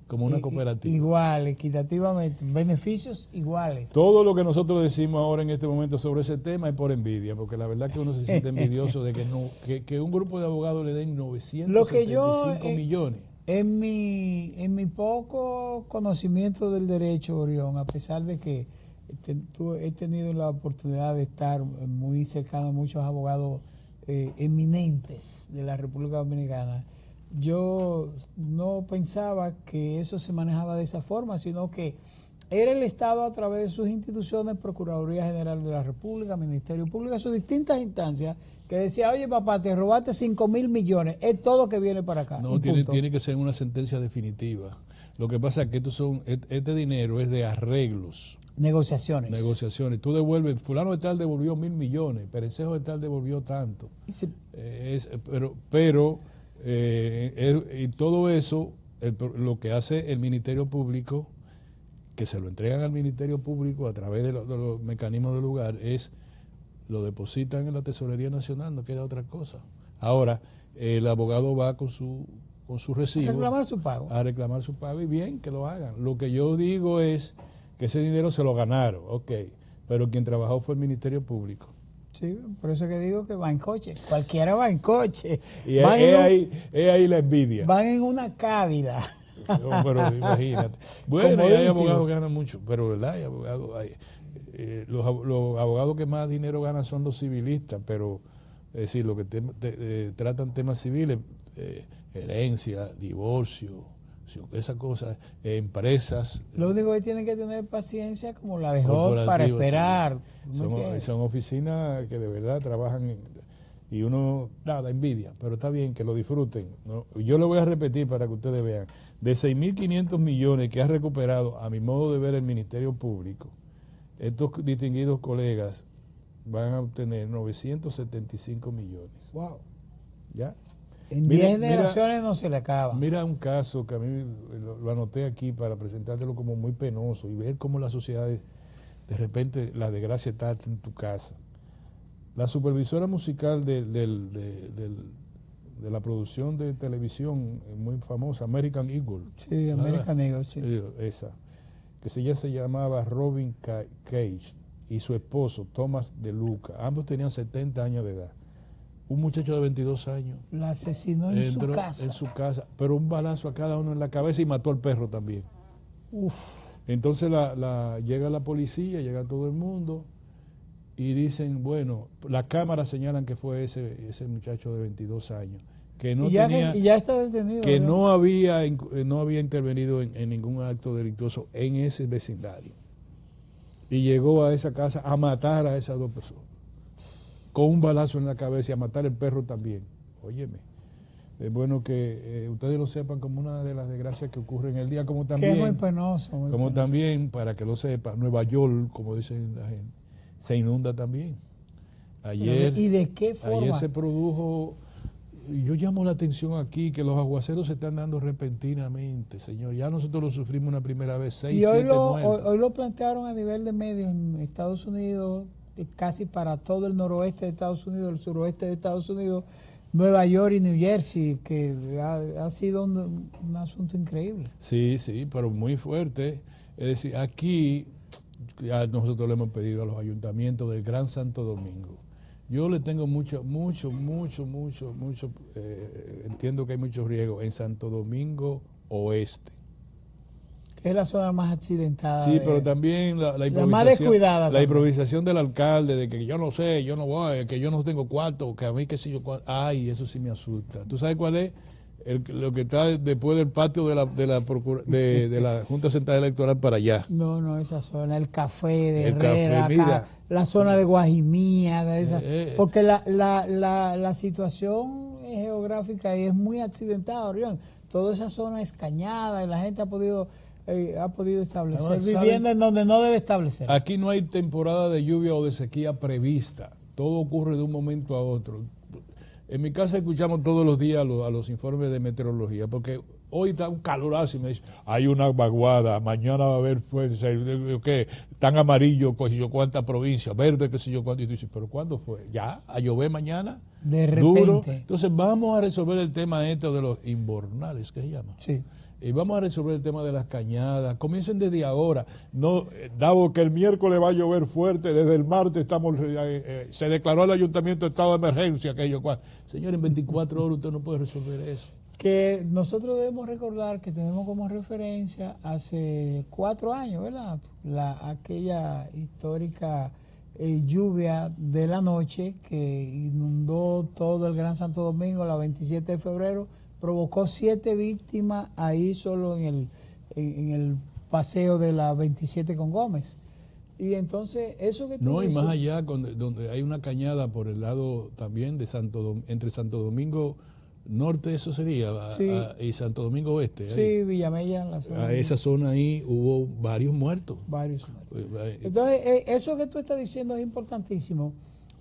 como una cooperativa. Igual, equitativamente, beneficios iguales. Todo lo que nosotros decimos ahora en este momento sobre ese tema es por envidia, porque la verdad que uno se siente envidioso de que un grupo de abogados le den 975 millones. En mi poco conocimiento del derecho, Orión, a pesar de que he tenido la oportunidad de estar muy cercano a muchos abogados eminentes de la República Dominicana, yo no pensaba que eso se manejaba de esa forma, sino que era el Estado a través de sus instituciones, Procuraduría General de la República, Ministerio Público, sus distintas instancias, que decía, oye papá, te robaste 5.000 millones, es todo que viene para acá. No, tiene que ser una sentencia definitiva. Lo que pasa es que este dinero es de arreglos. Negociaciones. Tú devuelves, fulano de tal devolvió 1.000 millones, Perencejo de tal devolvió tanto. Y todo eso, lo que hace el Ministerio Público, que se lo entregan al Ministerio Público a través de los mecanismos del lugar, lo depositan en la Tesorería Nacional, no queda otra cosa. Ahora, el abogado va con su recibo a reclamar su pago, y bien, que lo hagan. Lo que yo digo es que ese dinero se lo ganaron, ok, pero quien trabajó fue el Ministerio Público. Sí, por eso que digo que va en coche, cualquiera va en coche. Y es ahí la envidia. Van en una Cádila. No, pero imagínate. Bueno, hay abogados que ganan mucho, pero verdad, hay abogados, los abogados que más dinero ganan son los civilistas, pero es decir, los que tratan temas civiles, herencia, divorcio, esas cosas, empresas. Lo único que tienen que tener paciencia como la dejó para esperar. Sí. Son oficinas que de verdad trabajan y uno, nada, envidia, pero está bien que lo disfruten, ¿no? Yo lo voy a repetir para que ustedes vean, de 6.500 millones que ha recuperado, a mi modo de ver, el Ministerio Público, estos distinguidos colegas van a obtener 975 millones. Wow. ¿Ya? En 10 generaciones no se le acaba. Mira un caso que a mí lo anoté aquí para presentártelo como muy penoso y ver cómo la sociedad, de repente, la desgracia está en tu casa. La supervisora musical de la producción de televisión muy famosa, American Eagle. Sí, American Eagle, sí. Esa. Que ella se llamaba Robin Cage y su esposo, Thomas De Luca. Ambos tenían 70 años de edad. Un muchacho de 22 años. La asesinó en su casa. En su casa, pero un balazo a cada uno en la cabeza y mató al perro también. Uf. Entonces llega la policía, llega todo el mundo y dicen, bueno, las cámaras señalan que fue ese muchacho de 22 años. Que no tenía, y ya está detenido. Que no había intervenido en ningún acto delictuoso en ese vecindario. Y llegó a esa casa a matar a esas dos personas. Con un balazo en la cabeza y a matar el perro también. Óyeme, es bueno que ustedes lo sepan como una de las desgracias que ocurren en el día, como también, que es muy penoso, también, para que lo sepan, Nueva York, como dicen la gente, se inunda también. Ayer, ¿y de qué forma? Ayer se produjo, yo llamo la atención aquí, que los aguaceros se están dando repentinamente, señor. Ya nosotros lo sufrimos una primera vez, 6, 7 muertos. Hoy lo plantearon a nivel de medios en Estados Unidos, casi para todo el noroeste de Estados Unidos, el suroeste de Estados Unidos, Nueva York y New Jersey, que ha sido un asunto increíble. Sí, pero muy fuerte. Es decir, aquí ya nosotros le hemos pedido a los ayuntamientos del Gran Santo Domingo. Yo le tengo mucho, entiendo que hay mucho riesgo en Santo Domingo Oeste. Es la zona más accidentada. Sí, pero también la improvisación, más descuidada. La improvisación del alcalde, de que yo no sé, yo no voy, que yo no tengo cuarto, que a mí qué sé yo cuánto. Ay, eso sí me asusta. ¿Tú sabes cuál es? Lo que está después del patio de la Junta Central Electoral para allá. No, esa zona, el café de El Herrera, café, mira. acá, la zona de Guajimía, de esa, porque la situación geográfica ahí es muy accidentada, Orión. Toda esa zona es cañada y la gente ha podido establecer vivienda en donde no debe establecer. Aquí no hay temporada de lluvia o de sequía prevista. Todo ocurre de un momento a otro. En mi casa escuchamos todos los días a los informes de meteorología, porque hoy está un calorazo y me dice, hay una vaguada, mañana va a haber fuerza, ¿qué? Tan amarillo, qué sé yo cuántas provincias, verde, qué sé yo cuánto, y tú dices, pero ¿cuándo fue? ¿Ya? ¿A llover mañana? De repente. Duro. Entonces vamos a resolver el tema de los invernales, ¿qué se llama? Sí. Y vamos a resolver el tema de las cañadas. Comiencen desde ahora. No, dado que el miércoles va a llover fuerte, desde el martes se declaró el ayuntamiento estado de emergencia, aquello cual. Señor, en 24 horas usted no puede resolver eso. Que nosotros debemos recordar que tenemos como referencia hace 4 años, ¿verdad? Aquella histórica lluvia de la noche que inundó todo el Gran Santo Domingo, la 27 de febrero, provocó 7 víctimas ahí solo en el paseo de la 27 con Gómez. Y entonces, eso que tú no, dices, y más allá, donde hay una cañada por el lado también de entre Santo Domingo Norte, eso sería, sí, y Santo Domingo Oeste. Sí, ahí. Villamella, la zona. A esa zona ahí hubo varios muertos. Entonces, eso que tú estás diciendo es importantísimo,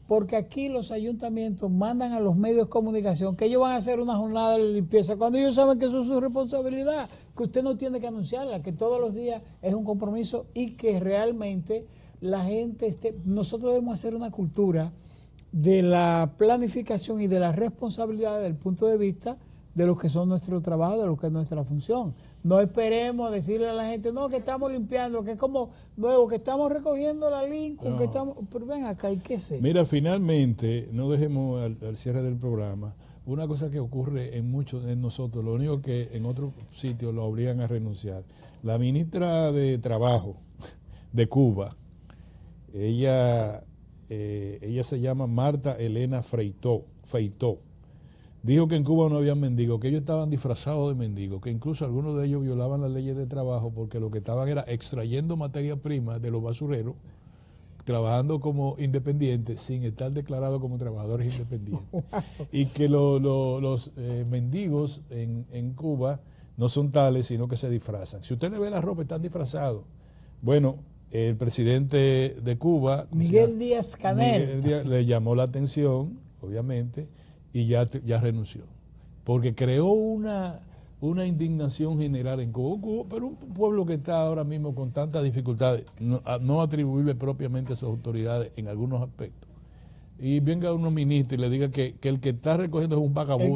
porque aquí los ayuntamientos mandan a los medios de comunicación que ellos van a hacer una jornada de limpieza, cuando ellos saben que eso es su responsabilidad, que usted no tiene que anunciarla, que todos los días es un compromiso y que realmente la gente nosotros debemos hacer una cultura de la planificación y de la responsabilidad desde el punto de vista de lo que son nuestro trabajo, de lo que es nuestra función. No esperemos decirle a la gente, no, que estamos limpiando, que es como nuevo, que estamos recogiendo la Lincoln, no. Que estamos... Pero ven acá, ¿y qué sé? Mira, finalmente, no dejemos al cierre del programa, una cosa que ocurre en muchos de nosotros, lo único que en otros sitios lo obligan a renunciar. La ministra de Trabajo de Cuba, ella se llama Marta Elena Feitó. Dijo que en Cuba no había mendigos, que ellos estaban disfrazados de mendigos, que incluso algunos de ellos violaban las leyes de trabajo porque lo que estaban era extrayendo materia prima de los basureros, trabajando como independientes sin estar declarados como trabajadores independientes. Y que los mendigos en Cuba no son tales, sino que se disfrazan. Si usted le ve la ropa, están disfrazados. Bueno, el presidente de Cuba, Miguel Díaz-Canel, le llamó la atención, obviamente, y ya renunció, porque creó una indignación general en Cuba, pero un pueblo que está ahora mismo con tantas dificultades, no atribuible propiamente a sus autoridades en algunos aspectos, y venga unos ministros y le diga que el que está recogiendo es un vagabundo,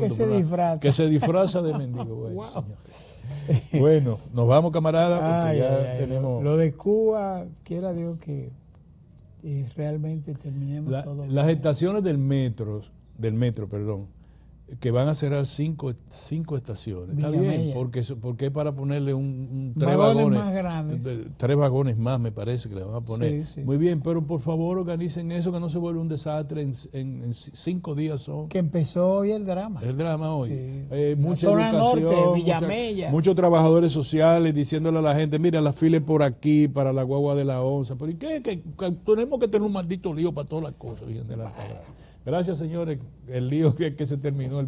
que se disfraza de mendigo. Bueno, wow. Bueno, nos vamos, camarada, porque tenemos... Lo de Cuba, quiera Dios que realmente terminemos todo. Las estaciones del metro, que van a cerrar 5 estaciones. Está bien, porque es para ponerle tres vagones más grandes. 3 vagones más, me parece que le van a poner. Sí. Muy bien, pero por favor organicen eso, que no se vuelva un desastre. En 5 días son. Que empezó hoy el drama. El drama hoy. Sí. Mucha zona educación, norte, Villamella. Muchos trabajadores sociales diciéndole a la gente, mira, la fila es por aquí, para la guagua de la onza. ¿Pero y qué? Que tenemos que tener un maldito lío para todas las cosas. Gracias, señores. El lío que se terminó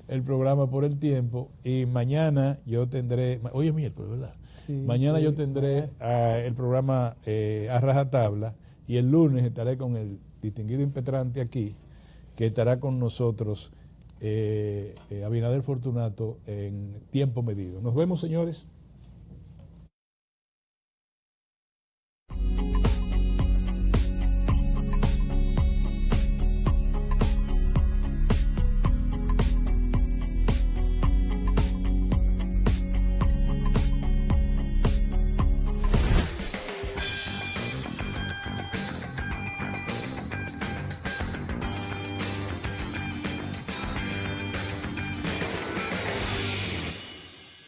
el programa por el tiempo. Y mañana yo tendré, hoy es miércoles, ¿verdad? Sí, mañana yo tendré el programa a rajatabla, y el lunes estaré con el distinguido impetrante aquí, que estará con nosotros, Abinader Fortunato, en tiempo medido. Nos vemos, señores.